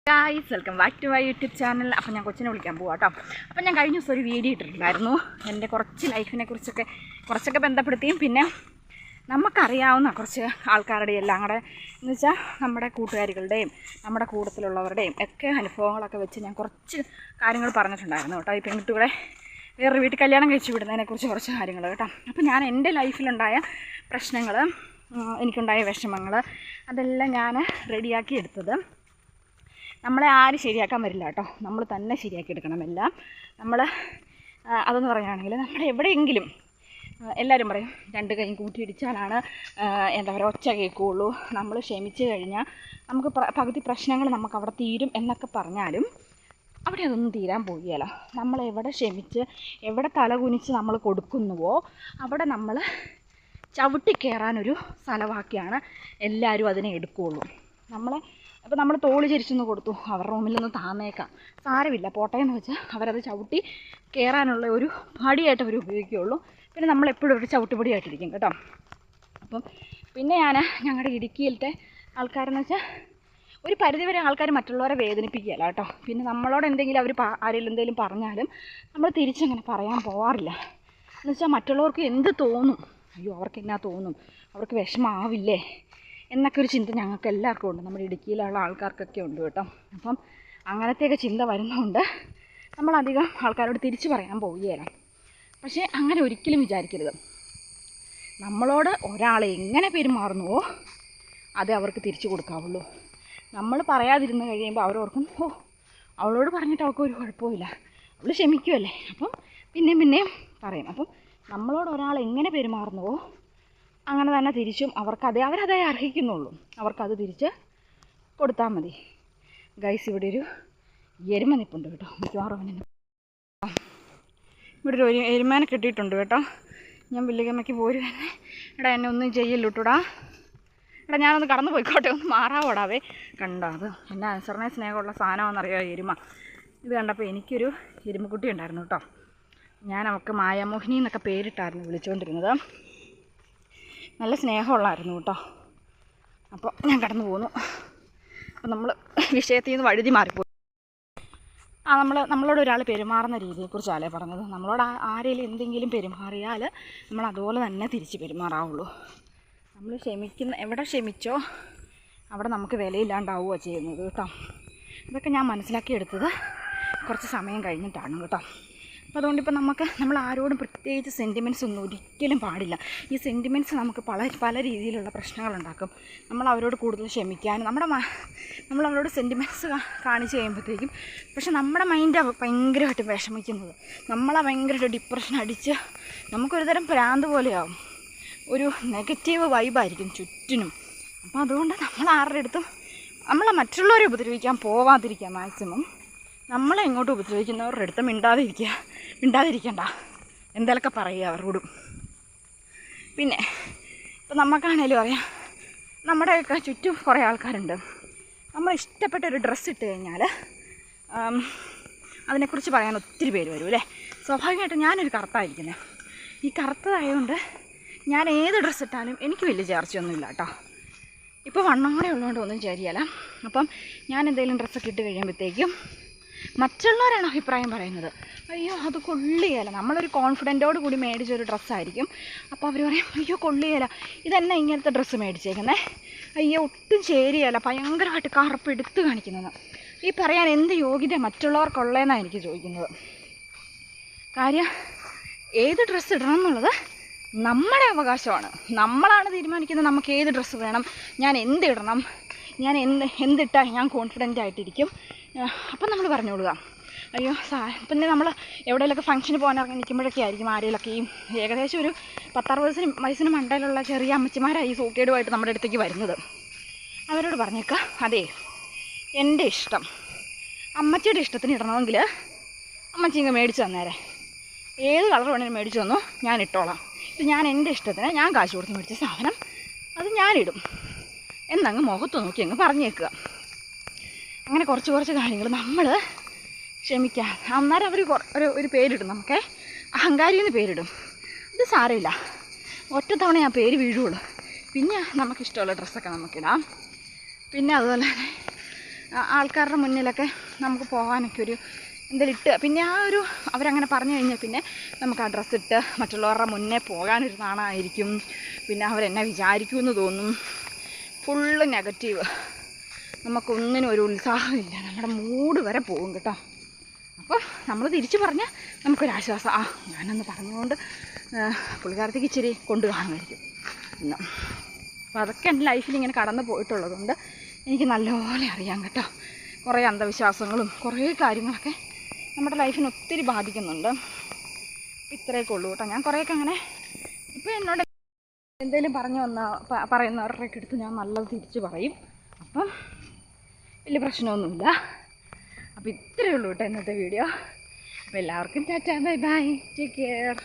Guys, welcome back to my YouTube channel. അപ്പോൾ ഞാൻ കൊച്ചിനെ വിളിക്കാൻ പോകാം കേട്ടോ. അപ്പോൾ ഞാൻ കഴിഞ്ഞ ദിവസം ഒരു വീഡിയോ ഇട്ടിട്ടുണ്ടായിരുന്നു എൻ്റെ കുറച്ച് ലൈഫിനെ കുറച്ചൊക്കെ ബന്ധപ്പെടുത്തിയും പിന്നെ നമുക്കറിയാവുന്ന കുറച്ച് ആൾക്കാരുടെയും എല്ലാം കൂടെ എന്ന് വെച്ചാൽ നമ്മുടെ കൂട്ടുകാരികളുടെയും നമ്മുടെ കൂട്ടത്തിലുള്ളവരുടെയും ഒക്കെ അനുഭവങ്ങളൊക്കെ വെച്ച് ഞാൻ കുറച്ച് കാര്യങ്ങൾ പറഞ്ഞിട്ടുണ്ടായിരുന്നു കേട്ടോ. ഈ പെൺകുട്ടികളെ വേറൊരു വീട്ടിൽ കല്യാണം കഴിച്ച് വിടുന്നതിനെക്കുറിച്ച് കുറച്ച് കാര്യങ്ങൾ കേട്ടോ. അപ്പോൾ ഞാൻ എൻ്റെ ലൈഫിലുണ്ടായ പ്രശ്നങ്ങൾ, എനിക്കുണ്ടായ വിഷമങ്ങൾ അതെല്ലാം ഞാൻ റെഡിയാക്കി എടുത്തത്. നമ്മളെ ആരും ശരിയാക്കാൻ വരില്ല കേട്ടോ, നമ്മൾ തന്നെ ശരിയാക്കി എടുക്കണമെല്ലാം. അതെന്ന് പറയുകയാണെങ്കിൽ നമ്മൾ എവിടെയെങ്കിലും എല്ലാവരും പറയും രണ്ട് കൈയും കൂട്ടിയിടിച്ചാലാണ് എന്താ പറയുക ഒച്ച കേൾക്കുകയുള്ളൂ, നമ്മൾ ക്ഷമിച്ച് കഴിഞ്ഞാൽ നമുക്ക് പകുതി പ്രശ്നങ്ങൾ നമുക്ക് അവിടെ തീരും എന്നൊക്കെ പറഞ്ഞാലും അവിടെ അതൊന്നും തീരാൻ പോവുകയില്ല. നമ്മൾ എവിടെ ക്ഷമിച്ച് എവിടെ തലകുനിച്ച് നമ്മൾ കൊടുക്കുന്നുവോ അവിടെ നമ്മൾ ചവിട്ടിക്കയറാനൊരു സ്ഥലമാക്കിയാണ് എല്ലാവരും അതിനെ എടുക്കുകയുള്ളൂ. അപ്പോൾ നമ്മൾ തോളി ചരിച്ചൊന്ന് കൊടുത്തു, അവരുടെ റൂമിലൊന്ന് താന്നേക്കാം, സാരമില്ല പോട്ടെ എന്ന് വെച്ചാൽ അവരത് ചവിട്ടി കയറാനുള്ള ഒരു പടിയായിട്ട് അവർ ഉപയോഗിക്കുകയുള്ളൂ. പിന്നെ നമ്മളെപ്പോഴും ഒരു ചവിട്ടുപടിയായിട്ടിരിക്കും കേട്ടോ. അപ്പം പിന്നെ ഞങ്ങളുടെ ഇടുക്കിയിലത്തെ ആൾക്കാരെന്ന് വെച്ചാൽ ഒരു പരിധിവരെ ആൾക്കാർ മറ്റുള്ളവരെ വേദനിപ്പിക്കുകയല്ല കേട്ടോ. പിന്നെ നമ്മളോട് എന്തെങ്കിലും ആരെങ്കിലും എന്തെങ്കിലും പറഞ്ഞാലും നമ്മൾ തിരിച്ചങ്ങനെ പറയാൻ പോവാറില്ല. എന്ന് വെച്ചാൽ മറ്റുള്ളവർക്ക് എന്ത് തോന്നും, അയ്യോ അവർക്ക് എന്നാ തോന്നും, അവർക്ക് വിഷമാവില്ലേ എന്നൊക്കെ ഒരു ചിന്ത ഞങ്ങൾക്ക് എല്ലാവർക്കും ഉണ്ട്, നമ്മുടെ ഇടുക്കിയിലുള്ള ആൾക്കാർക്കൊക്കെ ഉണ്ട് കേട്ടോ. അപ്പം അങ്ങനത്തെയൊക്കെ ചിന്ത വരുന്നതുകൊണ്ട് നമ്മളധികം ആൾക്കാരോട് തിരിച്ച് പറയാൻ പോവുകയില്ല. പക്ഷേ അങ്ങനെ ഒരിക്കലും വിചാരിക്കരുത്. നമ്മളോട് ഒരാൾ എങ്ങനെ പെരുമാറുന്നുവോ അത് അവർക്ക് തിരിച്ചു കൊടുക്കാവുള്ളൂ. നമ്മൾ പറയാതിരുന്ന് കഴിയുമ്പോൾ അവരോർക്കും, ഓ അവളോട് പറഞ്ഞിട്ട് അവൾക്ക് ഒരു കുഴപ്പമില്ല, അവൾ ക്ഷമിക്കുമല്ലേ, അപ്പം പിന്നെയും പറയും. അപ്പം നമ്മളോട് ഒരാൾ എങ്ങനെ പെരുമാറുന്നുവോ അങ്ങനെ തന്നെ തിരിച്ചും അവരതേ അർഹിക്കുന്നുള്ളൂ, അവർക്കത് തിരിച്ച് കൊടുത്താൽ മതി. ഗൈസ്, ഇവിടെ ഒരു എരുമ നിൽപ്പുണ്ട് കേട്ടോ. മിക്കവാറും ഇവിടെ ഒരു എരുമേനെ കിട്ടിയിട്ടുണ്ട് കേട്ടോ. ഞാൻ വില്ലികമ്മയ്ക്ക് പോരുവന്നെ, എടാ എന്നെ ഒന്നും ചെയ്യല്ലോട്ടൂടാ, എടാ ഞാനൊന്ന് കടന്നു പോയിക്കോട്ടെ, ഒന്ന് മാറാവോടാവേ. കണ്ടോ, അത് എന്നെ അനുസരണ സ്നേഹമുള്ള സാധനമാണെന്നറിയോ എരുമ. ഇത് കണ്ടപ്പോൾ എനിക്കൊരു എരുമക്കുട്ടി ഉണ്ടായിരുന്നു കേട്ടോ. ഞാൻ അവൾക്ക് മായാമോഹിനി എന്നൊക്കെ പേരിട്ടായിരുന്നു വിളിച്ചുകൊണ്ടിരുന്നത്. നല്ല സ്നേഹമുള്ളായിരുന്നു കേട്ടോ. അപ്പോൾ ഞാൻ കടന്നു പോന്നു. അപ്പോൾ നമ്മൾ വിഷയത്തിൽ നിന്ന് വഴുതി മാറിപ്പോയി. നമ്മളോട് ഒരാൾ പെരുമാറുന്ന രീതിയെക്കുറിച്ചല്ലേ പറഞ്ഞത്. നമ്മളോട് ആരെങ്കിലും എന്തെങ്കിലും പെരുമാറിയാൽ നമ്മൾ അതുപോലെ തന്നെ തിരിച്ച് പെരുമാറാവുള്ളൂ. നമ്മൾ എവിടെ ക്ഷമിച്ചോ അവിടെ നമുക്ക് വിലയില്ലാണ്ടാവുകയോ ചെയ്യുന്നത് കേട്ടോ. ഇതൊക്കെ ഞാൻ മനസ്സിലാക്കിയെടുത്തത് കുറച്ച് സമയം കഴിഞ്ഞിട്ടാണ് കേട്ടോ. അപ്പോൾ അതുകൊണ്ടിപ്പോൾ നമ്മൾ ആരോടും പ്രത്യേകിച്ച് സെൻറ്റിമെൻറ്റ്സ് ഒന്നും ഒരിക്കലും പാടില്ല. ഈ സെൻറ്റിമെൻറ്റ്സ് നമുക്ക് പല രീതിയിലുള്ള പ്രശ്നങ്ങളുണ്ടാക്കും. നമ്മൾ അവരോട് കൂടുതൽ ക്ഷമിക്കാനും നമ്മൾ അവരോട് സെൻറ്റിമെൻറ്റ്സ് കാണിച്ച് കഴിയുമ്പോഴത്തേക്കും പക്ഷെ നമ്മുടെ മൈൻഡാണ് ഭയങ്കരമായിട്ട് വിഷമിക്കുന്നത്. നമ്മളെ ഭയങ്കരമായിട്ട് ഡിപ്രഷൻ അടിച്ച് നമുക്കൊരു തരം ഭ്രാന്ത് പോലെയാവും, ഒരു നെഗറ്റീവ് വൈബായിരിക്കും ചുറ്റിനും. അപ്പോൾ അതുകൊണ്ട് നമ്മൾ ആരുടെ അടുത്തും മറ്റുള്ളവരെ ഉപദ്രവിക്കാൻ പോവാതിരിക്കുക. മാക്സിമം നമ്മളെ എങ്ങോട്ട് ഉപദ്രവിക്കുന്നവരുടെ അടുത്ത് മിണ്ടാതിരിക്കണ്ട, എന്തെങ്കിലുമൊക്കെ പറയുക അവരോടും. പിന്നെ ഇപ്പം നമുക്കാണേലും അറിയാം, നമ്മുടെയൊക്കെ ചുറ്റും കുറേ ആൾക്കാരുണ്ട്. നമ്മൾ ഇഷ്ടപ്പെട്ട ഒരു ഡ്രസ്സ് ഇട്ട് കഴിഞ്ഞാൽ അതിനെക്കുറിച്ച് പറയാൻ ഒത്തിരി പേര് വരും അല്ലേ. സ്വാഭാവികമായിട്ടും ഞാനൊരു കറുത്തായിരിക്കുന്നത്. ഈ കറുത്തതായതുകൊണ്ട് ഞാൻ ഏത് ഡ്രസ്സ് ഇട്ടാലും എനിക്ക് വലിയ ചേർച്ചയൊന്നുമില്ല കേട്ടോ. ഇപ്പോൾ വണ്ണം കൂടെ ഉള്ളതുകൊണ്ട് ഒന്നും ശരിയല്ല. അപ്പം ഞാൻ എന്തെങ്കിലും ഡ്രസ്സൊക്കെ ഇട്ട് കഴിയുമ്പോഴത്തേക്കും മറ്റുള്ളവരാണ് അഭിപ്രായം പറയുന്നത്, അയ്യോ അത് കൊള്ളിയേല. നമ്മളൊരു കോൺഫിഡൻറ്റോട് കൂടി മേടിച്ചൊരു ഡ്രസ്സായിരിക്കും. അപ്പോൾ അവർ പറയും, അയ്യോ കൊള്ളിയേല, ഇതെന്നെ ഇങ്ങനത്തെ ഡ്രസ്സ് മേടിച്ചേക്കുന്നേ, അയ്യോ ഒട്ടും ചേരിയല്ല, ഭയങ്കരമായിട്ട് കറുപ്പ് എടുത്ത് കാണിക്കുന്നത്. ഈ പറയാൻ എന്ത് യോഗ്യത മറ്റുള്ളവർക്കുള്ളതെന്നാണ് എനിക്ക് ചോദിക്കുന്നത്. കാര്യം ഏത് ഡ്രസ്സ് ഇടണം എന്നുള്ളത് നമ്മുടെ അവകാശമാണ്. നമ്മളാണ് തീരുമാനിക്കുന്നത് നമുക്ക് ഏത് ഡ്രസ്സ് വേണം, ഞാൻ എന്തിടണം, ഞാൻ എന്തിട്ടാൽ ഞാൻ കോൺഫിഡൻ്റ് ആയിട്ടിരിക്കും. അപ്പം നമ്മൾ പറഞ്ഞോളുക, അയ്യോ പിന്നെ നമ്മൾ എവിടെയെങ്കിലുമൊക്കെ ഫംഗ്ഷന് പോകാൻ ഇറങ്ങി നിൽക്കുമ്പോഴൊക്കെ ആയിരിക്കും ആരെങ്കിലൊക്കെ ഈ ഏകദേശം ഒരു 10-60 വയസ്സിന് മണ്ടയിലുള്ള ചെറിയ അമ്മച്ചിമാരായി ഈ സൂക്കേടുമായിട്ട് നമ്മുടെ അടുത്തേക്ക് വരുന്നത്. അവരോട് പറഞ്ഞേക്കാം, അതെ എൻ്റെ ഇഷ്ടം, അമ്മച്ചിയുടെ ഇഷ്ടത്തിന് ഇടണമെങ്കിൽ അമ്മച്ചി ഇങ്ങ് മേടിച്ച് തന്നേരെ, ഏത് കളർ വേണമെങ്കിലും മേടിച്ച് തന്നു, ഞാൻ ഇട്ടോളാം. ഇത് ഞാൻ എൻ്റെ ഇഷ്ടത്തിന് ഞാൻ കാശ് കൊടുത്ത് മേടിച്ച സാധനം അത് ഞാനിടും എന്നങ്ങ് മുഖത്ത് നോക്കി അങ്ങ് പറഞ്ഞേക്കുക. അങ്ങനെ കുറച്ച് കാര്യങ്ങൾ നമ്മൾ ക്ഷമിക്കാം. അന്നേരം അവർ ഒരു പേരിടും, നമുക്ക് അഹങ്കാരി എന്ന് പേരിടും. ഇത് സാരമില്ല, ഒറ്റ തവണ ആ പേര് വീഴുള്ളൂ. പിന്നെ നമുക്കിഷ്ടമുള്ള ഡ്രസ്സൊക്കെ നമുക്കിടാം. പിന്നെ അതുപോലെ തന്നെ ആൾക്കാരുടെ മുന്നിലൊക്കെ നമുക്ക് പോകാനൊക്കെ ഒരു എന്തെങ്കിലും ഇട്ട് പിന്നെ ആ ഒരു അവരങ്ങനെ പറഞ്ഞു കഴിഞ്ഞാൽ പിന്നെ നമുക്ക് ആ ഡ്രസ്സ് ഇട്ട് മറ്റുള്ളവരുടെ മുന്നേ പോകാനൊരു നാണമായിരിക്കും. പിന്നെ അവരെന്നെ വിചാരിക്കുമെന്ന് തോന്നും. Full negative. നമുക്കൊന്നിനും ഒരു ഉത്സാഹമില്ല. നമ്മുടെ മൂഡ് വരെ പോകും കേട്ടോ. അപ്പോൾ നമ്മൾ തിരിച്ചു പറഞ്ഞാൽ നമുക്കൊരാശ്വാസം. ഞാനൊന്ന് പറഞ്ഞുകൊണ്ട് പുള്ളിക്കാരത്തേക്ക് ഇച്ചിരി കൊണ്ടു കാണുമായിരിക്കും എന്ന്. അപ്പോൾ അതൊക്കെ എൻ്റെ ലൈഫിൽ ഇങ്ങനെ കടന്നു പോയിട്ടുള്ളതുകൊണ്ട് എനിക്ക് നല്ലപോലെ അറിയാം കേട്ടോ. കുറേ അന്ധവിശ്വാസങ്ങളും കുറേ കാര്യങ്ങളൊക്കെ നമ്മുടെ ലൈഫിന് ഒത്തിരി ബാധിക്കുന്നുണ്ട്. ഇത്രയൊക്കെ ഉള്ളൂ കേട്ടോ. ഞാൻ കുറേയൊക്കെ അങ്ങനെ ഇപ്പോൾ എന്നോട് എന്തെങ്കിലും പറയുന്നവരുടെ അടുത്ത് ഞാൻ നല്ലത് തിരിച്ച് പറയും. അപ്പം വലിയ പ്രശ്നമൊന്നുമില്ല. അപ്പോൾ ഇത്രയേ ഉള്ളൂ കേട്ടോ ഇന്നത്തെ വീഡിയോ. അപ്പോൾ എല്ലാവർക്കും Tata, bye bye, take care.